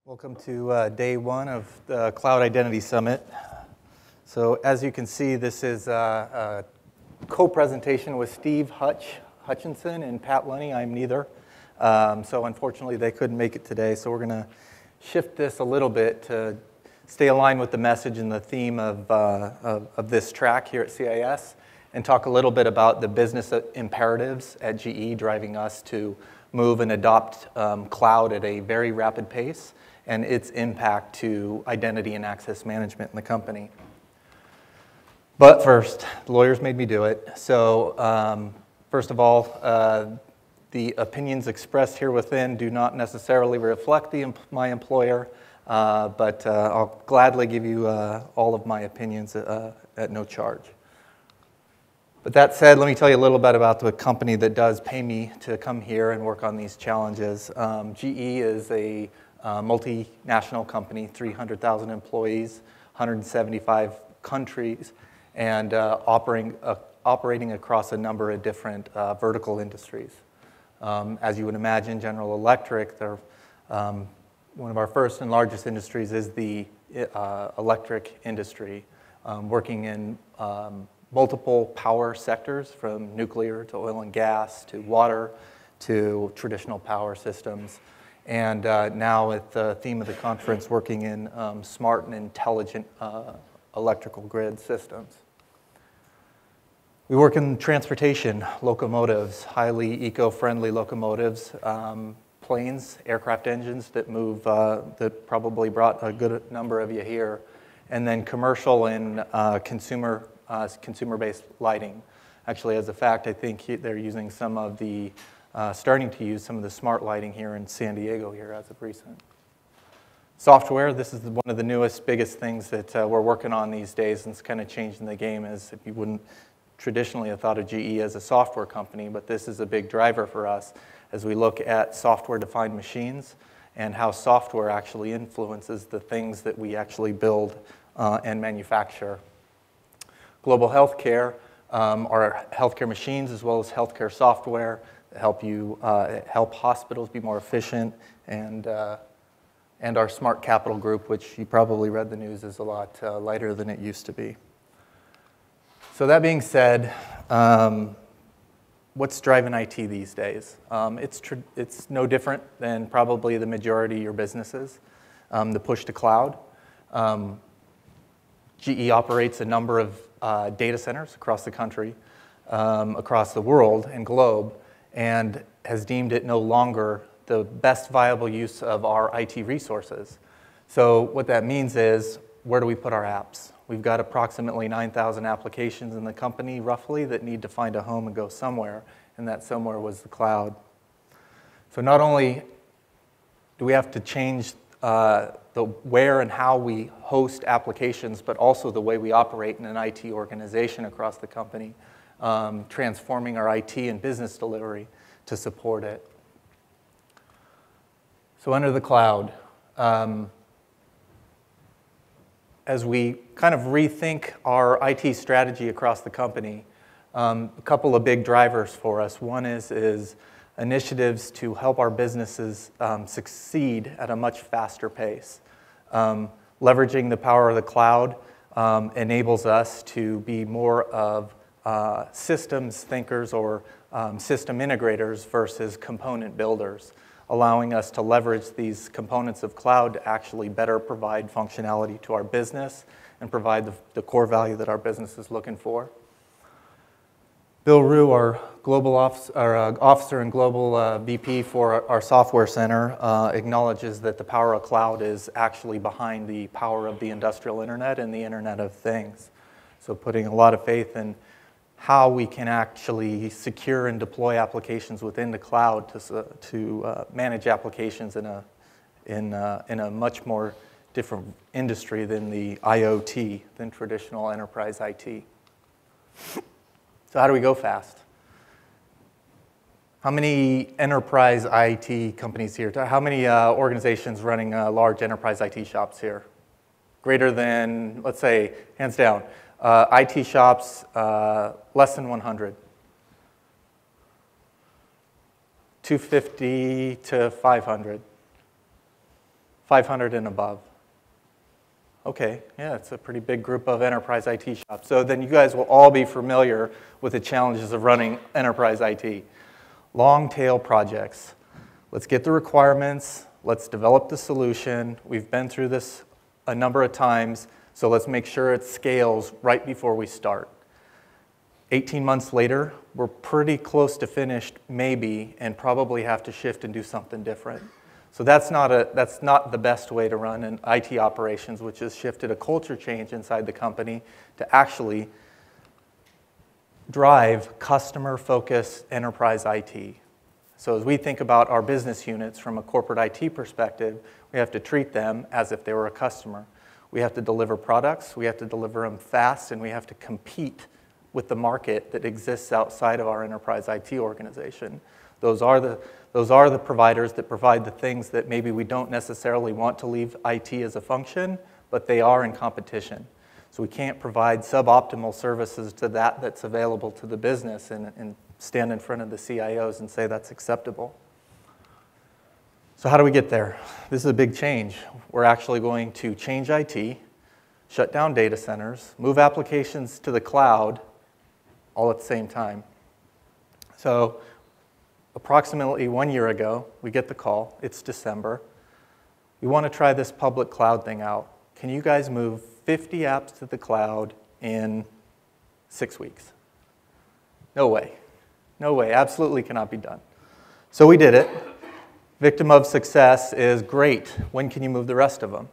Welcome to day one of the Cloud Identity Summit. So as you can see, this is a co-presentation with Steve Hutchinson and Pat Lunney. I'm neither. So unfortunately, they couldn't make it today. So we're going to shift this a little bit to stay aligned with the message and the theme of this track here at CIS and talk a little bit about the business imperatives at GE driving us to move and adopt cloud at a very rapid pace, and its impact to identity and access management in the company. But first, the lawyers made me do it. So first of all, the opinions expressed here within do not necessarily reflect my employer, but I'll gladly give you all of my opinions at no charge. But that said, let me tell you a little bit about the company that does pay me to come here and work on these challenges. GE is a multinational company, 300,000 employees, 175 countries, and operating across a number of different vertical industries. As you would imagine, General Electric, they're, one of our first and largest industries is the electric industry, working in multiple power sectors, from nuclear to oil and gas to water to traditional power systems. And now at the theme of the conference, working in smart and intelligent electrical grid systems. We work in transportation, locomotives, highly eco-friendly locomotives, planes, aircraft engines that move, that probably brought a good number of you here, and then commercial and consumer-based lighting. Actually, as a fact, I think they're using some of the starting to use some of the smart lighting here in San Diego here as of recent. Software, this is one of the newest, biggest things that we're working on these days, and it's kind of changing the game. As you wouldn't traditionally have thought of GE as a software company, but this is a big driver for us as we look at software-defined machines and how software actually influences the things that we actually build and manufacture. Global healthcare, our healthcare machines as well as healthcare software help help hospitals be more efficient, and our smart capital group, which you probably read the news, is a lot lighter than it used to be. So that being said, what's driving IT these days? It's no different than probably the majority of your businesses. The push to cloud. GE operates a number of data centers across the country, across the world and globe, and has deemed it no longer the best viable use of our IT resources. So what that means is, where do we put our apps? We've got approximately 9,000 applications in the company, roughly, that need to find a home and go somewhere, and that somewhere was the cloud. So not only do we have to change the where and how we host applications, but also the way we operate in an IT organization across the company, transforming our IT and business delivery to support it. So under the cloud, as we kind of rethink our IT strategy across the company, a couple of big drivers for us. One is initiatives to help our businesses succeed at a much faster pace. Leveraging the power of the cloud enables us to be more of systems thinkers or system integrators versus component builders, allowing us to leverage these components of cloud to actually better provide functionality to our business and provide the core value that our business is looking for. Bill Rue, our global officer and global VP for our software center, acknowledges that the power of cloud is actually behind the power of the industrial internet and the Internet of Things. So putting a lot of faith in how we can actually secure and deploy applications within the cloud to manage applications in a much more different industry than the IoT, than traditional enterprise IT. So how do we go fast? How many enterprise IT companies here? How many organizations running large enterprise IT shops here? Greater than, let's say, hands down, IT shops less than 100. 250 to 500. 500 and above. Okay, yeah, it's a pretty big group of enterprise IT shops. So then you guys will all be familiar with the challenges of running enterprise IT. Long tail projects. Let's get the requirements. Let's develop the solution. We've been through this a number of times, so let's make sure it scales right before we start. 18 months later, we're pretty close to finished, maybe, and probably have to shift and do something different. So that's not the best way to run an IT operations, which has shifted a culture change inside the company to actually drive customer-focused enterprise IT. So as we think about our business units from a corporate IT perspective, we have to treat them as if they were a customer. We have to deliver products, we have to deliver them fast, and we have to compete with the market that exists outside of our enterprise IT organization. Those are the providers that provide the things that maybe we don't necessarily want to leave IT as a function, but they are in competition. So we can't provide suboptimal services to that's available to the business and stand in front of the CIOs and say that's acceptable. So how do we get there? This is a big change. We're actually going to change IT, shut down data centers, move applications to the cloud, all at the same time. So approximately 1 year ago, we get the call. It's December. We want to try this public cloud thing out. Can you guys move 50 apps to the cloud in 6 weeks? No way. No way. Absolutely cannot be done. So we did it. Victim of success is great. When can you move the rest of them?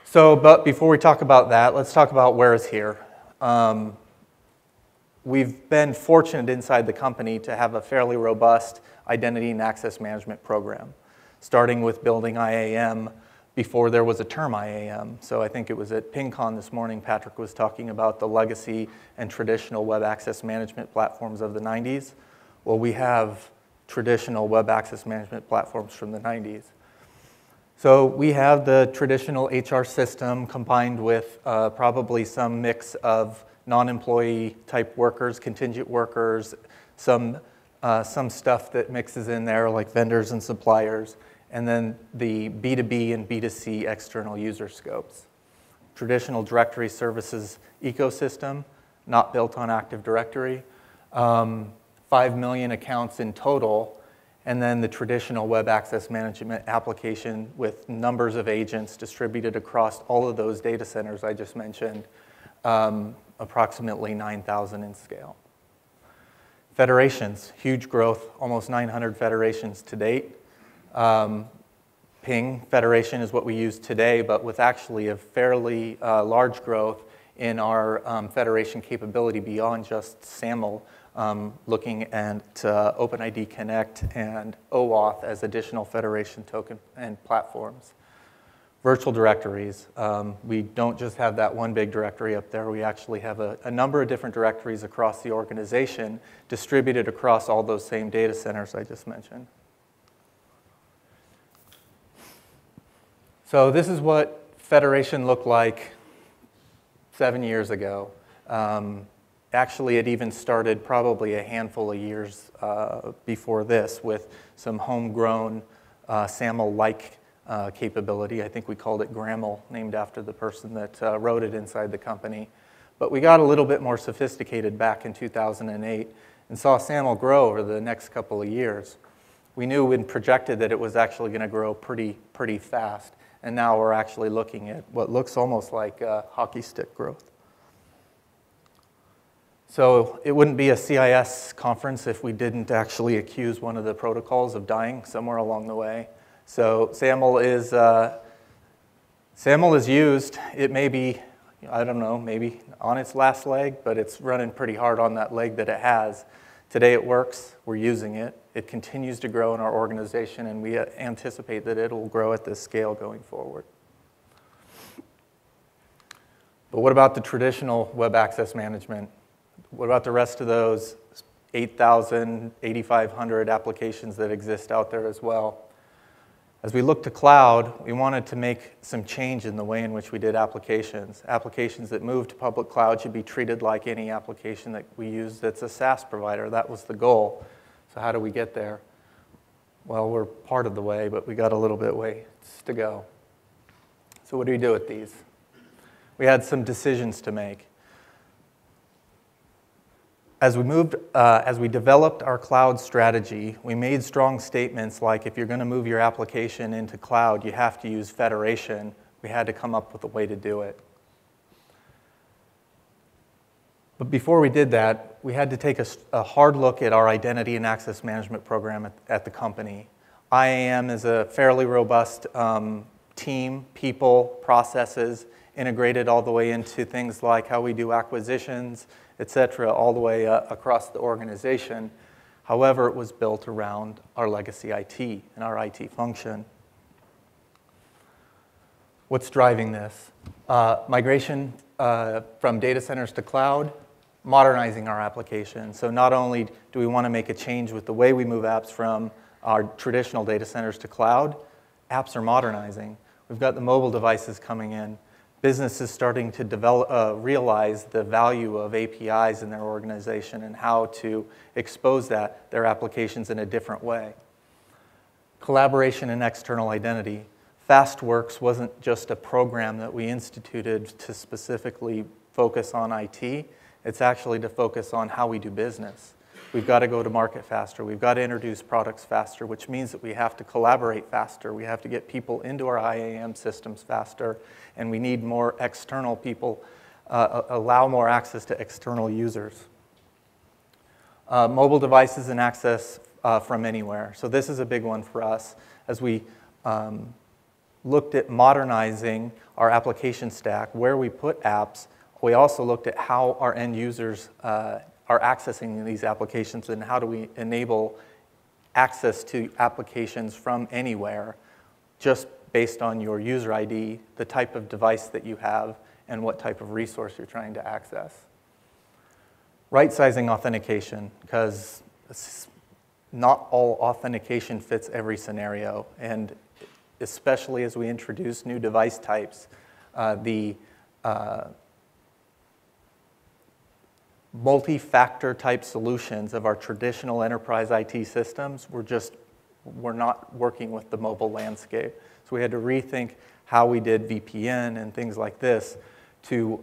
So, but before we talk about that, let's talk about where is here. We've been fortunate inside the company to have a fairly robust identity and access management program, starting with building IAM before there was a term IAM. So I think it was at PingCon this morning, Patrick was talking about the legacy and traditional web access management platforms of the 90s. Well, we have traditional web access management platforms from the 90s. So we have the traditional HR system combined with probably some mix of non-employee type workers, contingent workers, some stuff that mixes in there like vendors and suppliers, and then the B2B and B2C external user scopes. Traditional directory services ecosystem, not built on Active Directory. 5 million accounts in total, and then the traditional web access management application with numbers of agents distributed across all of those data centers I just mentioned, approximately 9,000 in scale. Federations, huge growth, almost 900 federations to date. Ping Federation is what we use today, but with actually a fairly large growth in our federation capability beyond just SAML, looking at OpenID Connect and OAuth as additional federation token and platforms. Virtual directories. We don't just have that one big directory up there. We actually have a number of different directories across the organization distributed across all those same data centers I just mentioned. So this is what federation looked like 7 years ago. Actually, it even started probably a handful of years before this with some homegrown SAML-like capability. I think we called it Grammel, named after the person that wrote it inside the company. But we got a little bit more sophisticated back in 2008 and saw SAML grow over the next couple of years. We knew and projected that it was actually going to grow pretty fast. And now we're actually looking at what looks almost like hockey stick growth. So it wouldn't be a CIS conference if we didn't actually accuse one of the protocols of dying somewhere along the way. So SAML is used. It may be, I don't know, maybe on its last leg, but it's running pretty hard on that leg that it has. Today it works. We're using it. It continues to grow in our organization, and we anticipate that it will grow at this scale going forward. But what about the traditional web access management? What about the rest of those 8,000, 8,500 applications that exist out there as well? As we look to cloud, we wanted to make some change in the way in which we did applications. Applications that move to public cloud should be treated like any application that we use that's a SaaS provider. That was the goal. So how do we get there? Well, we're part of the way, but we got a little bit ways to go. So what do we do with these? We had some decisions to make. As we developed our cloud strategy, we made strong statements like if you're going to move your application into cloud, you have to use federation. We had to come up with a way to do it. But before we did that, we had to take a hard look at our identity and access management program at the company. IAM is a fairly robust team, people, processes, integrated all the way into things like how we do acquisitions, et cetera, all the way across the organization. However, it was built around our legacy IT and our IT function. What's driving this? Migration from data centers to cloud, modernizing our application. So not only do we want to make a change with the way we move apps from our traditional data centers to cloud, apps are modernizing. We've got the mobile devices coming in. Businesses starting to realize the value of APIs in their organization and how to expose their applications in a different way. Collaboration and external identity. FastWorks wasn't just a program that we instituted to specifically focus on IT. It's actually to focus on how we do business. We've got to go to market faster. We've got to introduce products faster, which means that we have to collaborate faster. We have to get people into our IAM systems faster, and we need more external people, allow more access to external users. Mobile devices and access from anywhere. So this is a big one for us as we looked at modernizing our application stack, where we put apps. We also looked at how our end users are accessing these applications and how do we enable access to applications from anywhere just based on your user ID, the type of device that you have, and what type of resource you're trying to access. Right-sizing authentication, because not all authentication fits every scenario, and especially as we introduce new device types, the multi-factor type solutions of our traditional enterprise IT systems were not working with the mobile landscape. So we had to rethink how we did VPN and things like this to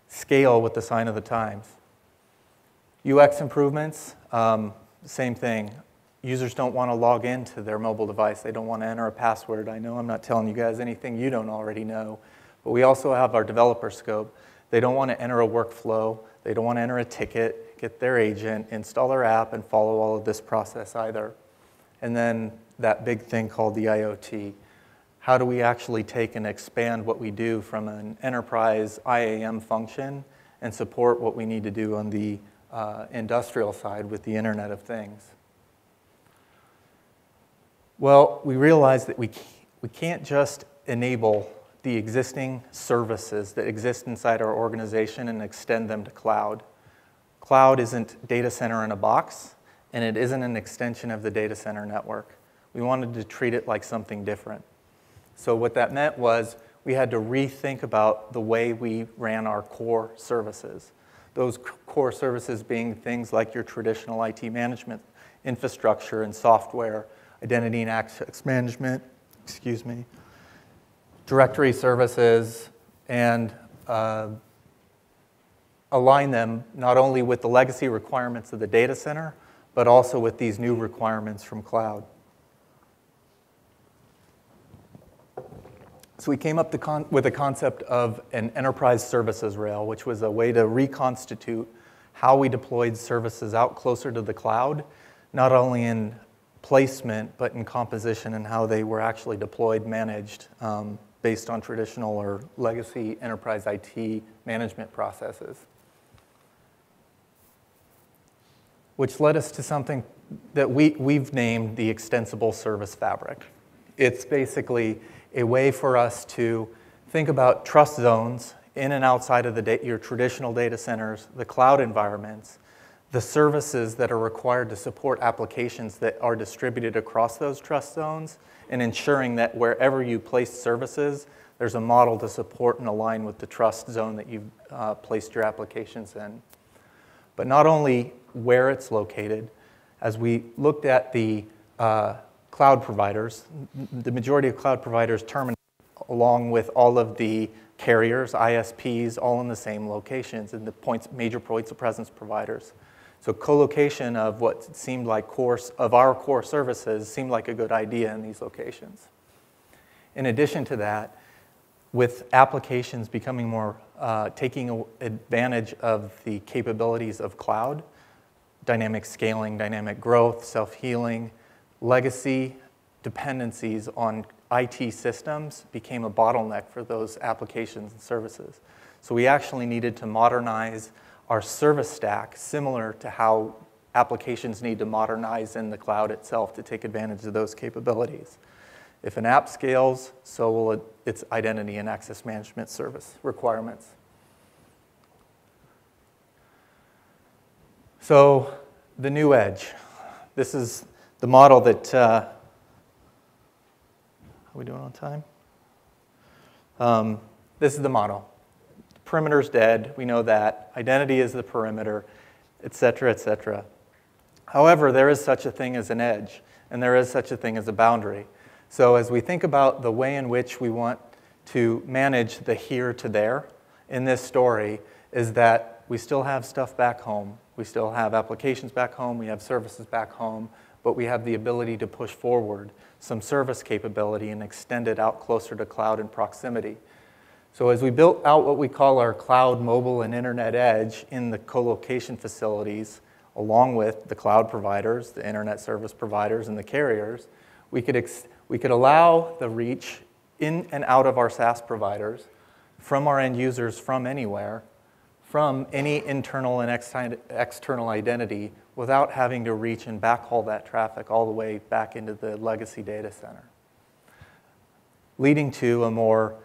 scale with the sign of the times. UX improvements, same thing. Users don't want to log into their mobile device. They don't want to enter a password. I know I'm not telling you guys anything you don't already know, but we also have our developer scope. They don't want to enter a workflow. They don't want to enter a ticket, get their agent, install their app, and follow all of this process either. And then that big thing called the IoT. How do we actually take and expand what we do from an enterprise IAM function and support what we need to do on the industrial side with the Internet of Things? Well, we realized that we can't just enable the existing services that exist inside our organization and extend them to cloud. Cloud isn't data center in a box, and it isn't an extension of the data center network. We wanted to treat it like something different. So what that meant was we had to rethink about the way we ran our core services. Those core services being things like your traditional IT management, infrastructure and software, identity and access management, directory services, and align them not only with the legacy requirements of the data center, but also with these new requirements from cloud. So we came up with a concept of an enterprise services rail, which was a way to reconstitute how we deployed services out closer to the cloud, not only in placement, but in composition and how they were actually deployed, managed, based on traditional or legacy enterprise IT management processes. Which led us to something that we've named the Extensible Service Fabric. It's basically a way for us to think about trust zones in and outside of your traditional data centers, the cloud environments, the services that are required to support applications that are distributed across those trust zones, and ensuring that wherever you place services, there's a model to support and align with the trust zone that you've placed your applications in. But not only where it's located, as we looked at the cloud providers. The majority of cloud providers terminate along with all of the carriers, ISPs, all in the same locations, and the major points of presence providers. So co-location of what seemed like our core services seemed like a good idea in these locations. In addition to that, with applications becoming more, taking advantage of the capabilities of cloud, dynamic scaling, dynamic growth, self-healing, legacy dependencies on IT systems became a bottleneck for those applications and services. So we actually needed to modernize our service stack similar to how applications need to modernize in the cloud itself to take advantage of those capabilities. If an app scales, so will its identity and access management service requirements. So the new edge. This is the model that, are we doing on time? This is the model. The perimeter's dead, we know that. Identity is the perimeter, et cetera, et cetera. However, there is such a thing as an edge, and there is such a thing as a boundary. So as we think about the way in which we want to manage the here to there in this story is that we still have stuff back home. We still have applications back home. We have services back home. But we have the ability to push forward some service capability and extend it out closer to cloud and proximity. So as we built out what we call our cloud, mobile, and internet edge in the co-location facilities, along with the cloud providers, the internet service providers, and the carriers, we could allow the reach in and out of our SaaS providers from our end users from anywhere, from any internal and external identity without having to reach and backhaul that traffic all the way back into the legacy data center, leading to a more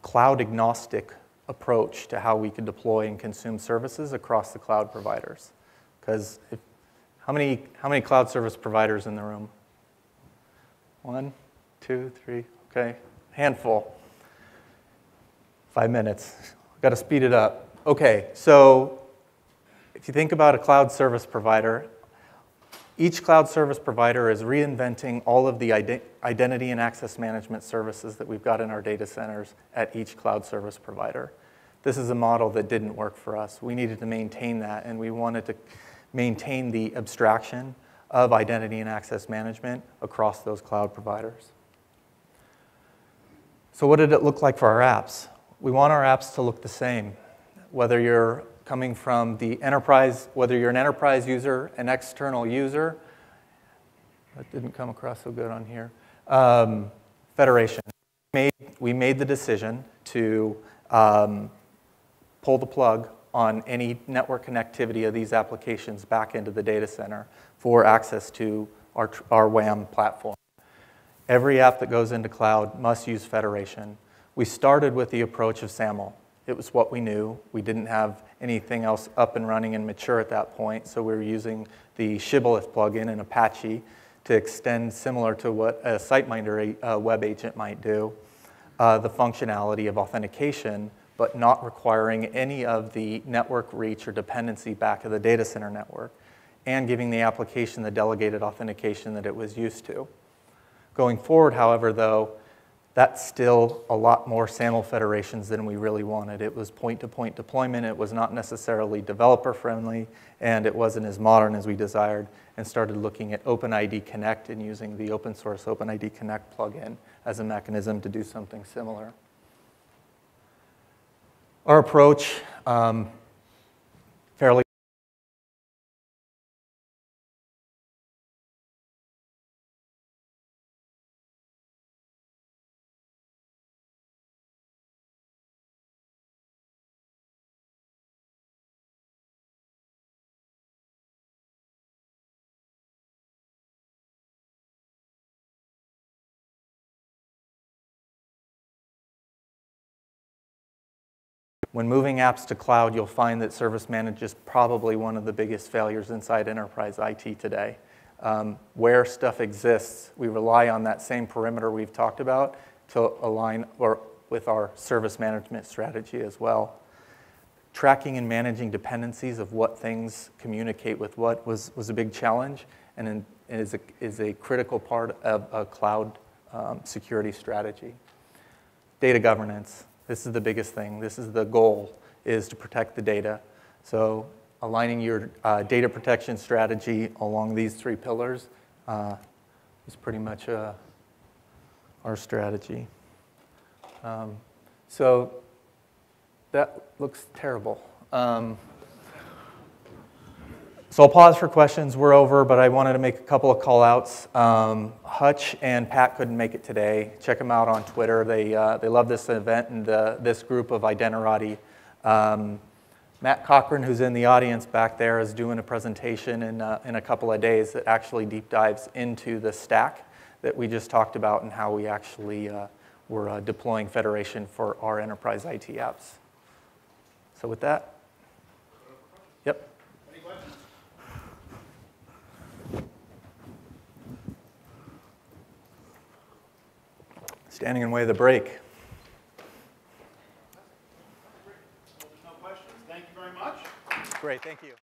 cloud-agnostic approach to how we could deploy and consume services across the cloud providers. Because how many cloud service providers in the room? 1, 2, 3, okay, handful. 5 minutes, got to speed it up. Okay, so if you think about a cloud service provider, each cloud service provider is reinventing all of the identity and access management services that we've got in our data centers at each cloud service provider. This is a model that didn't work for us. We needed to maintain that, and we wanted to maintain the abstraction of identity and access management across those cloud providers. So what did it look like for our apps? We want our apps to look the same. Whether you're coming from the enterprise, whether you're an enterprise user, an external user, that didn't come across so good on here, federation. We made the decision to pull the plug on any network connectivity of these applications back into the data center for access to our WAM platform. Every app that goes into cloud must use federation. We started with the approach of SAML. It was what we knew. We didn't have anything else up and running and mature at that point, so we were using the Shibboleth plugin in Apache to extend similar to what a SiteMinder web agent might do, the functionality of authentication, but not requiring any of the network reach or dependency back of the data center network, and giving the application the delegated authentication that it was used to. Going forward, however, though, that's still a lot more SAML federations than we really wanted. It was point-to-point deployment. It was not necessarily developer-friendly, and it wasn't as modern as we desired, and started looking at OpenID Connect and using the open source OpenID Connect plugin as a mechanism to do something similar. Our approach, fairly when moving apps to cloud, you'll find that service management is probably one of the biggest failures inside enterprise IT today. Where stuff exists, we rely on that same perimeter we've talked about to align with our service management strategy as well. Tracking and managing dependencies of what things communicate with what was a big challenge. And is a critical part of a cloud security strategy. Data governance. This is the biggest thing. This is the goal, is to protect the data. So aligning your data protection strategy along these 3 pillars is pretty much our strategy. So that looks terrible. So I'll pause for questions. We're over, but I wanted to make a couple of call-outs. Hutch and Pat couldn't make it today. Check them out on Twitter. They love this event and this group of Identirati. Matt Cochran, who's in the audience back there, is doing a presentation in a couple of days that actually deep dives into the stack that we just talked about and how we actually were deploying Federation for our enterprise IT apps. So with that, yep. Any questions? Standing in the way of the break. There's no questions. Thank you very much. Great, thank you.